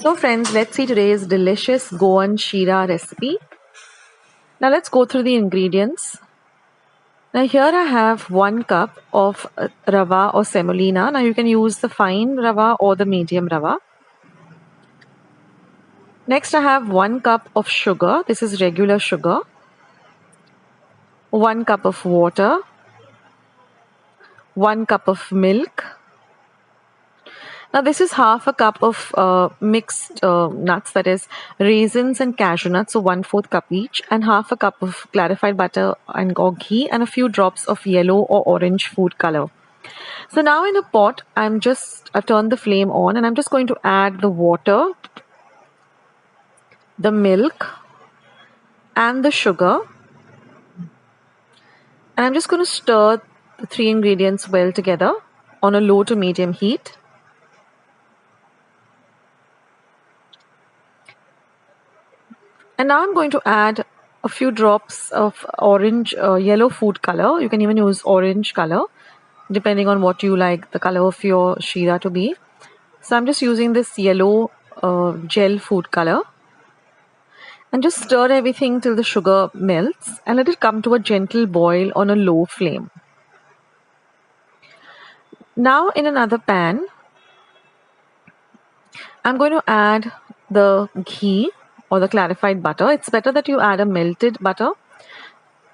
So friends, let's see today's delicious Goan Sheera recipe. Now let's go through the ingredients. Now here I have 1 cup of Rava or Semolina. Now you can use the fine Rava or the medium Rava. Next I have 1 cup of sugar. This is regular sugar. 1 cup of water. 1 cup of milk. Now this is half a cup of mixed nuts, that is raisins and cashewnuts, so 1/4 cup each, and half a cup of clarified butter or ghee, and a few drops of yellow or orange food color. So now in a pot, I've turned the flame on, and I'm just going to add the water, the milk, and the sugar, and I'm just going to stir the 3 ingredients well together on a low to medium heat. And now I'm going to add a few drops of yellow food color. You can even use orange color, depending on what you like the color of your Sheera to be. So I'm just using this yellow gel food color. And just stir everything till the sugar melts and let it come to a gentle boil on a low flame. Now in another pan, I'm going to add the ghee or the clarified butter. It's better that you add a melted butter.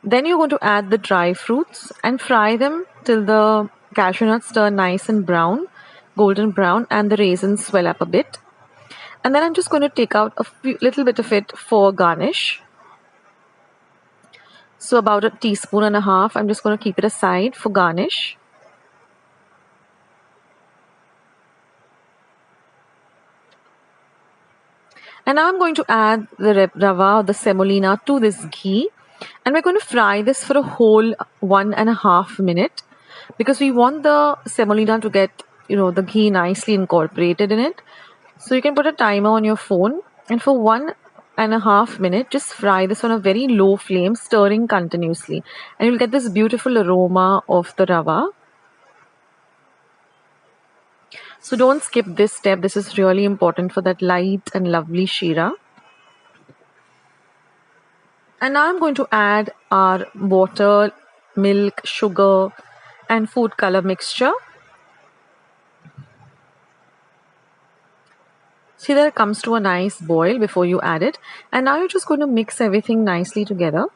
Then you're going to add the dry fruits and fry them till the cashew nuts turn nice and brown, golden brown, and the raisins swell up a bit. And then I'm just going to take out little bit of it for garnish. So about 1.5 teaspoons, I'm just going to keep it aside for garnish. And now I'm going to add the Rava or the Semolina to this ghee. And we're going to fry this for a whole 1.5 minutes, because we want the Semolina to get, the ghee nicely incorporated in it. So you can put a timer on your phone, and for 1.5 minutes, just fry this on a very low flame, stirring continuously. And you'll get this beautiful aroma of the Rava. So don't skip this step. This is really important for that light and lovely Sheera. And now I'm going to add our water, milk, sugar, and food color mixture. See that it comes to a nice boil before you add it. And now you're just going to mix everything nicely together.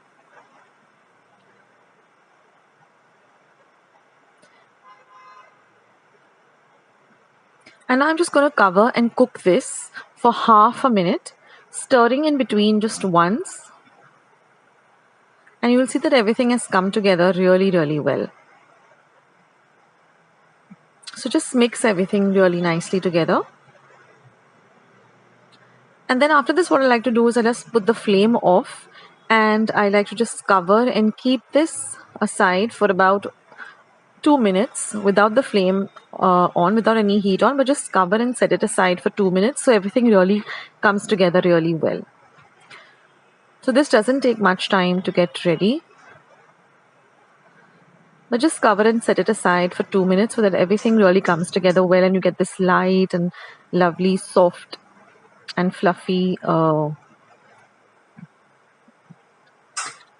And I'm just going to cover and cook this for half a minute, stirring in between just once. And you will see that everything has come together really, really well. So just mix everything really nicely together. And then after this, what I like to do is I just put the flame off, and I like to just cover and keep this aside for about 2 minutes without the flame on, without any heat on, but just cover and set it aside for 2 minutes so everything really comes together really well. So this doesn't take much time to get ready, but just cover and set it aside for 2 minutes so that everything really comes together well and you get this light and lovely, soft and fluffy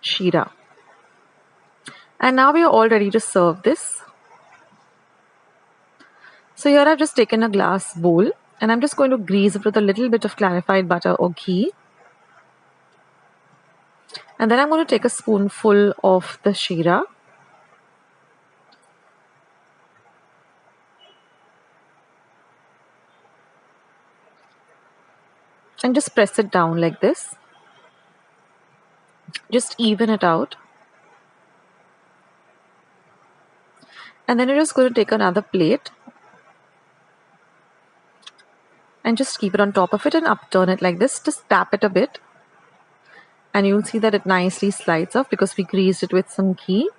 Sheera. And now we are all ready to serve this. So here I've just taken a glass bowl, and I'm just going to grease it with a little bit of clarified butter or ghee. And then I'm going to take a spoonful of the Sheera. And just press it down like this. Just even it out. And then you're just going to take another plate and just keep it on top of it and upturn it like this. Just tap it a bit. And you'll see that it nicely slides off because we greased it with some ghee.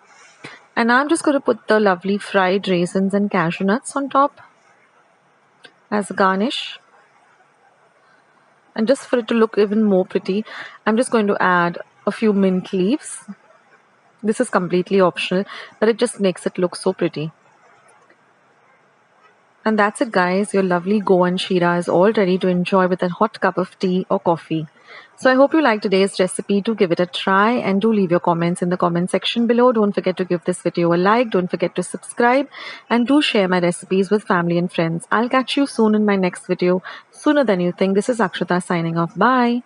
And now I'm just going to put the lovely fried raisins and cashew nuts on top as a garnish. And just for it to look even more pretty, I'm just going to add a few mint leaves. This is completely optional, but it just makes it look so pretty. And that's it, guys. Your lovely Goan Sheera is all ready to enjoy with a hot cup of tea or coffee. So I hope you liked today's recipe. Do give it a try and do leave your comments in the comment section below. Don't forget to give this video a like. Don't forget to subscribe and do share my recipes with family and friends. I'll catch you soon in my next video, sooner than you think. This is Akshata signing off. Bye.